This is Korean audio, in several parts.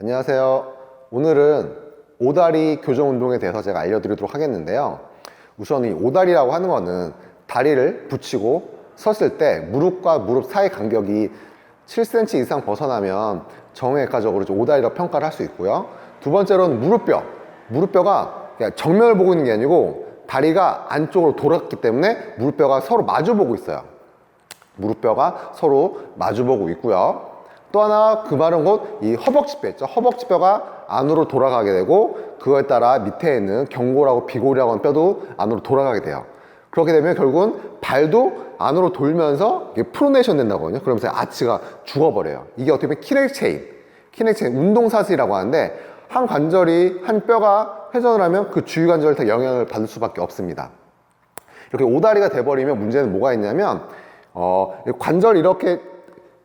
안녕하세요. 오늘은 오다리 교정 운동에 대해서 제가 알려드리도록 하겠는데요. 우선 이 오다리라고 하는 거는 다리를 붙이고 섰을 때 무릎과 무릎 사이 간격이 7cm 이상 벗어나면 정형외과적으로 오다리라고 평가를 할 수 있고요. 두 번째로는 무릎뼈가 그냥 정면을 보고 있는 게 아니고 다리가 안쪽으로 돌았기 때문에 무릎뼈가 서로 마주보고 있어요. 무릎뼈가 서로 마주보고 있고요. 또 하나 그 말은 곧 이 허벅지뼈 있죠. 허벅지뼈가 안으로 돌아가게 되고 그거에 따라 밑에 있는 경골하고 비골이라고 하는 뼈도 안으로 돌아가게 돼요. 그렇게 되면 결국은 발도 안으로 돌면서 이게 프로네이션 된다거든요. 그러면서 아치가 죽어버려요. 이게 어떻게 보면 키넥체인 운동사슬이라고 하는데 한 관절이 한 뼈가 회전을 하면 그 주위 관절이 다 영향을 받을 수밖에 없습니다. 이렇게 오다리가 돼버리면 문제는 뭐가 있냐면 관절 이렇게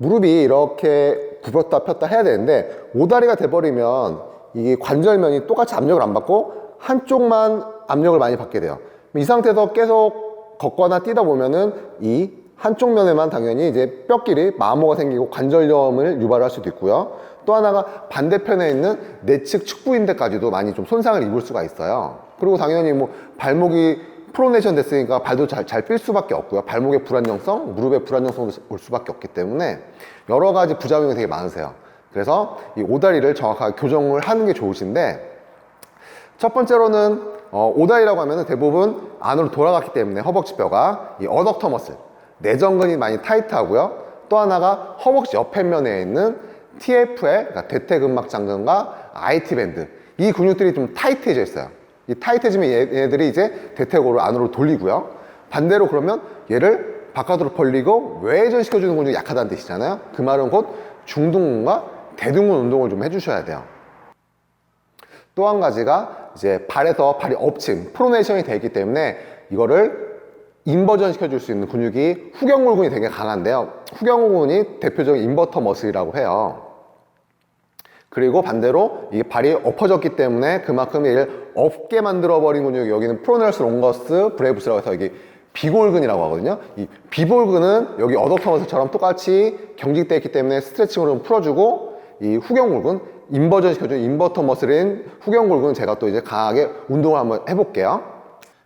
무릎이 이렇게 굽혔다 폈다 해야 되는데 오다리가 돼버리면 이게 관절면이 똑같이 압력을 안 받고 한쪽만 압력을 많이 받게 돼요. 이 상태에서 계속 걷거나 뛰다 보면은 이 한쪽 면에만 당연히 이제 뼈끼리 마모가 생기고 관절염을 유발할 수도 있고요. 또 하나가 반대편에 있는 내측 측부인대까지도 많이 좀 손상을 입을 수가 있어요. 그리고 당연히 뭐 발목이 프로네이션 됐으니까 발도 잘 삘 수밖에 없고요. 발목의 불안정성, 무릎의 불안정성도 올 수밖에 없기 때문에 여러 가지 부작용이 되게 많으세요. 그래서 이 오다리를 정확하게 교정을 하는 게 좋으신데, 첫 번째로는 오다리라고 하면 대부분 안으로 돌아갔기 때문에 허벅지뼈가 이 어덕터 머슬, 내전근이 많이 타이트하고요. 또 하나가 허벅지 옆에 면에 있는 TFL, 그러니까 대퇴근막장근과 IT 밴드, 이 근육들이 좀 타이트해져 있어요. 이 타이트해지면 얘네들이 이제 대퇴골을 안으로 돌리고요. 반대로 그러면 얘를 바깥으로 벌리고 외전시켜주는 근육이 약하다는 뜻이잖아요. 그 말은 곧 중둔근과 대둔근 운동을 좀 해주셔야 돼요. 또 한 가지가 이제 발에서 발이 엎침, 프로네이션이 되기 때문에 이거를 인버전 시켜줄 수 있는 근육이 후경골근이 되게 강한데요. 후경골근이 대표적인 인버터 머슬이라고 해요. 그리고 반대로 이게 발이 엎어졌기 때문에 그만큼 얘를 엎게 만들어버린 근육이 여기는 프로네러스 롱거스 브레이브스라고 해서 이게 비골근이라고 하거든요. 이 비골근은 여기 어덕터 머슬처럼 똑같이 경직되어 있기 때문에 스트레칭으로 좀 풀어주고, 이 후경골근, 인버전 시켜주는 인버터 머슬인 후경골근은 제가 또 이제 강하게 운동을 한번 해볼게요.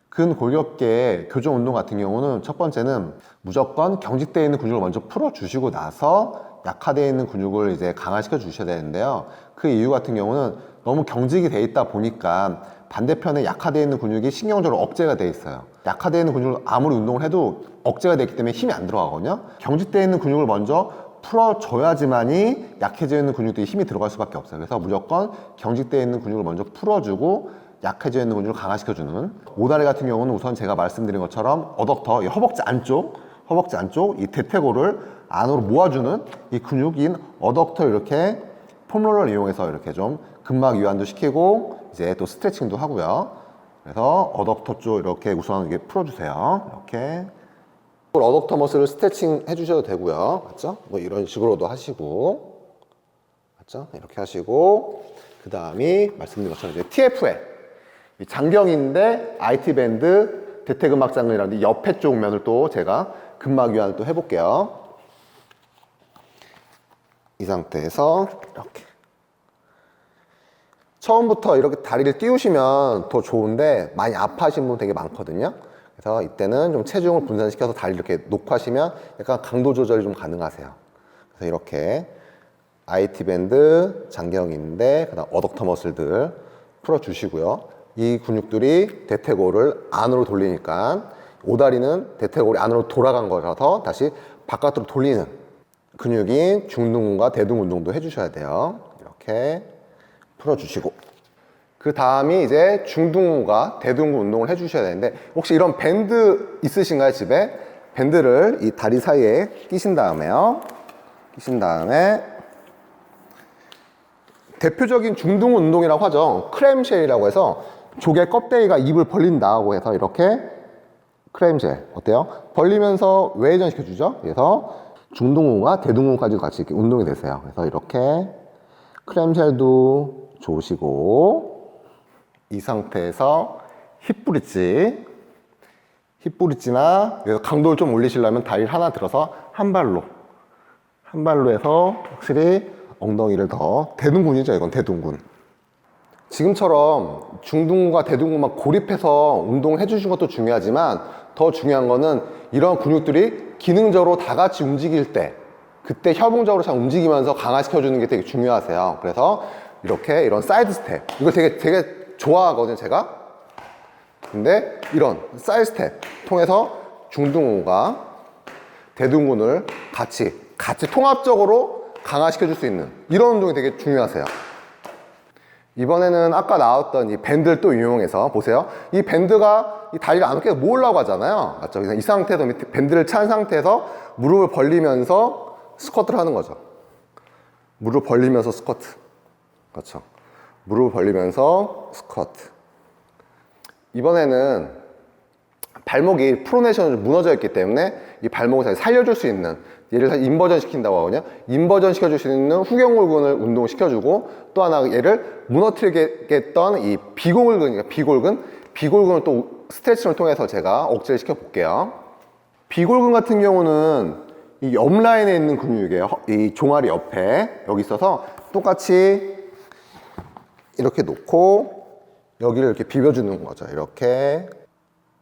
근골격계 교정 운동 같은 경우는 첫 번째는 무조건 경직되어 있는 근육을 먼저 풀어주시고 나서 약화되어 있는 근육을 이제 강화시켜 주셔야 되는데요. 그 이유 같은 경우는 너무 경직이 돼 있다 보니까 반대편에 약화되어 있는 근육이 신경적으로 억제가 돼 있어요. 약화되어 있는 근육을 아무리 운동을 해도 억제가 되기 때문에 힘이 안 들어가거든요. 경직되어 있는 근육을 먼저 풀어줘야지만이 약해져 있는 근육들이 힘이 들어갈 수밖에 없어요. 그래서 무조건 경직되어 있는 근육을 먼저 풀어주고 약해져 있는 근육을 강화시켜주는, 오다리 같은 경우는 우선 제가 말씀드린 것처럼 어덕터, 이 허벅지 안쪽 이 대퇴골을 안으로 모아주는 이 근육인 어덕터, 이렇게 폼롤러를 이용해서 이렇게 좀 근막 이완도 시키고 이제 또 스트레칭도 하고요. 그래서 어덕터 쪽 이렇게 우선 이게 풀어주세요. 이렇게 어덕터 머슬을 스트레칭 해주셔도 되고요. 맞죠? 뭐 이런 식으로도 하시고, 맞죠? 이렇게 하시고, 그 다음이 말씀드린 것처럼 이제 TFL, 이 장경인데 IT 밴드 대퇴근막장근이라는 옆에 쪽 면을 또 제가 근막 이완을 또 해볼게요. 이 상태에서 이렇게 처음부터 이렇게 다리를 띄우시면 더 좋은데 많이 아파하시는 분 되게 많거든요. 그래서 이때는 좀 체중을 분산시켜서 다리를 이렇게 놓고 하시면 약간 강도 조절이 좀 가능하세요. 그래서 이렇게 IT 밴드, 장경인데, 그다음 어덕터 머슬들 풀어주시고요. 이 근육들이 대퇴골을 안으로 돌리니까 오다리는 대퇴골이 안으로 돌아간 거라서 다시 바깥으로 돌리는 근육인 중둔근과 대둔근 운동도 해주셔야 돼요. 이렇게 풀어주시고, 그 다음이 이제 중둔근과 대둔근 운동을 해주셔야 되는데, 혹시 이런 밴드 있으신가요? 집에 밴드를 이 다리 사이에 끼신 다음에요. 대표적인 중둔근 운동이라고 하죠. 크램쉘이라고 해서 조개 껍데기가 입을 벌린다고 해서 이렇게 크램쉘 어때요? 벌리면서 외전시켜주죠. 그래서 중둔근과 대둔근까지 같이 이렇게 운동이 되세요. 그래서 이렇게 크램쉘도 좋으시고, 이 상태에서 힙브릿지나 여기서 강도를 좀 올리시려면 다리를 하나 들어서 한 발로 해서 확실히 엉덩이를 더, 대둔근이죠 이건. 대둔근. 지금처럼 중둔근과 대둔근만 고립해서 운동을 해주시는 것도 중요하지만 더 중요한 거는 이런 근육들이 기능적으로 다 같이 움직일 때, 그때 협응적으로 잘 움직이면서 강화시켜주는 게 되게 중요하세요. 그래서 이렇게 이런 사이드 스텝, 이거 되게 좋아하거든요 제가. 근데 이런 사이드 스텝 통해서 중둔근과 대둔근을 같이 통합적으로 강화시켜줄 수 있는 이런 운동이 되게 중요하세요. 이번에는 아까 나왔던 이 밴드를 또 이용해서 보세요. 이 밴드가 이 다리를 안 계속 모으려고 하잖아요. 맞죠? 그래서 이 상태에서 밑에 밴드를 찬 상태에서 무릎을 벌리면서 스쿼트를 하는 거죠. 무릎 벌리면서 스쿼트. 그렇죠. 무릎을 벌리면서 스쿼트. 이번에는 발목이 프로네이션으로 무너져 있기 때문에 이 발목을 다시 살려줄 수 있는, 얘를 다시 인버전 시킨다고 하거든요. 인버전 시켜줄 수 있는 후경골근을 운동시켜주고, 또 하나 얘를 무너뜨리게 했던 이 비골근을 또 스트레칭을 통해서 제가 억제를 시켜볼게요. 비골근 같은 경우는 이 옆라인에 있는 근육이에요. 이 종아리 옆에 여기 있어서 똑같이 이렇게 놓고 여기를 이렇게 비벼주는 거죠. 이렇게.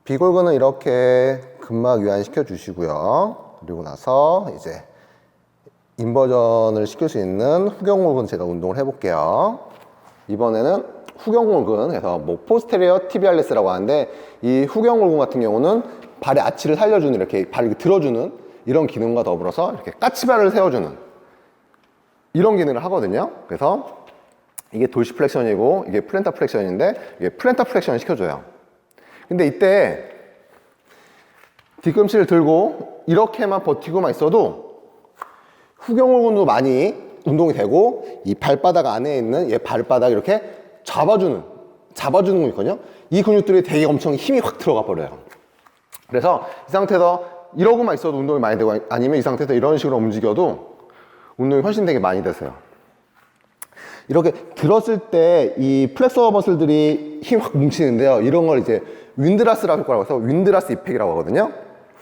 비골근은 이렇게 근막 이완시켜 주시고요. 그리고 나서 이제 인버전을 시킬 수 있는 후경골근 제가 운동을 해볼게요. 이번에는 후경골근, 그래서 뭐 포스테리어 티비알레스라고 하는데, 이 후경골근 같은 경우는 발의 아치를 살려주는, 이렇게 발을 들어주는 이런 기능과 더불어서 이렇게 까치발을 세워주는 이런 기능을 하거든요. 그래서 이게 돌시 플렉션이고 이게 플랜터 플렉션인데, 이게 플랜터 플렉션을 시켜줘요. 근데 이때 뒤꿈치를 들고 이렇게만 버티고만 있어도 후경골근도 많이 운동이 되고, 이 발바닥 안에 있는 얘 발바닥 이렇게 잡아주는 거 있거든요. 이 근육들이 되게 엄청 힘이 확 들어가 버려요. 그래서 이 상태에서 이러고만 있어도 운동이 많이 되고, 아니면 이 상태에서 이런 식으로 움직여도 운동이 훨씬 되게 많이 되세요. 이렇게 들었을 때 이 플렉서 머슬들이 힘 확 뭉치는데요. 이런 걸 이제 윈드라스라고 할 거라고 해서 윈드라스 이펙이라고 하거든요.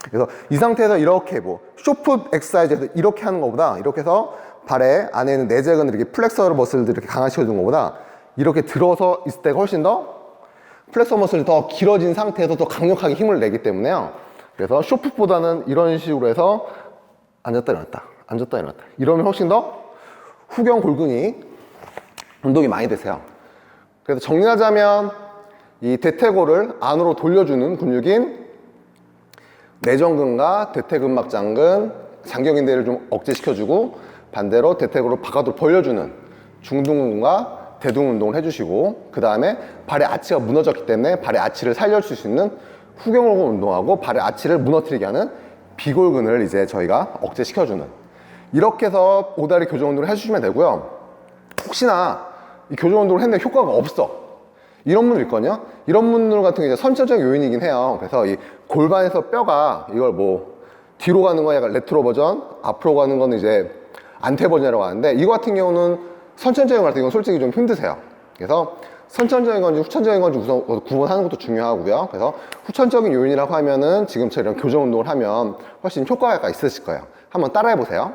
그래서 이 상태에서 이렇게 뭐 쇼풋 엑서사이즈에서 이렇게 하는 것보다, 이렇게 해서 발에 안에 있는 내재근 이렇게 플렉서 머슬들 이렇게 강화시켜 주는 것보다 이렇게 들어서 있을 때가 훨씬 더 플렉서 머슬이 더 길어진 상태에서 더 강력하게 힘을 내기 때문에요. 그래서 쇼풋보다는 이런 식으로 해서 앉았다 일어났다, 앉았다 일어났다, 이러면 훨씬 더 후경골근이 운동이 많이 되세요. 그래서 정리하자면 이 대퇴골을 안으로 돌려주는 근육인 내전근과 대퇴근막장근, 장경인대를 좀 억제시켜주고, 반대로 대퇴골을 바깥으로 벌려주는 중둔근과 대둔근 운동을 해주시고, 그 다음에 발의 아치가 무너졌기 때문에 발의 아치를 살려줄 수 있는 후경골근 운동하고, 발의 아치를 무너뜨리게 하는 비골근을 이제 저희가 억제시켜주는, 이렇게 해서 오다리 교정 운동을 해주시면 되고요. 혹시나 이 교정 운동을 했는데 효과가 없어, 이런 분들 있거든요. 이런 분들 같은 게 이제 선천적 요인이긴 해요. 그래서 이 골반에서 뼈가 이걸 뭐 뒤로 가는 거 약간 레트로 버전, 앞으로 가는 거는 이제 안테 버전이라고 하는데, 이거 같은 경우는 선천적인 거 같은 경우는 솔직히 좀 힘드세요. 그래서 선천적인 건지 후천적인 건지 우선 구분하는 것도 중요하고요. 그래서 후천적인 요인이라고 하면은 지금처럼 교정 운동을 하면 훨씬 효과가 있으실 거예요. 한번 따라해 보세요.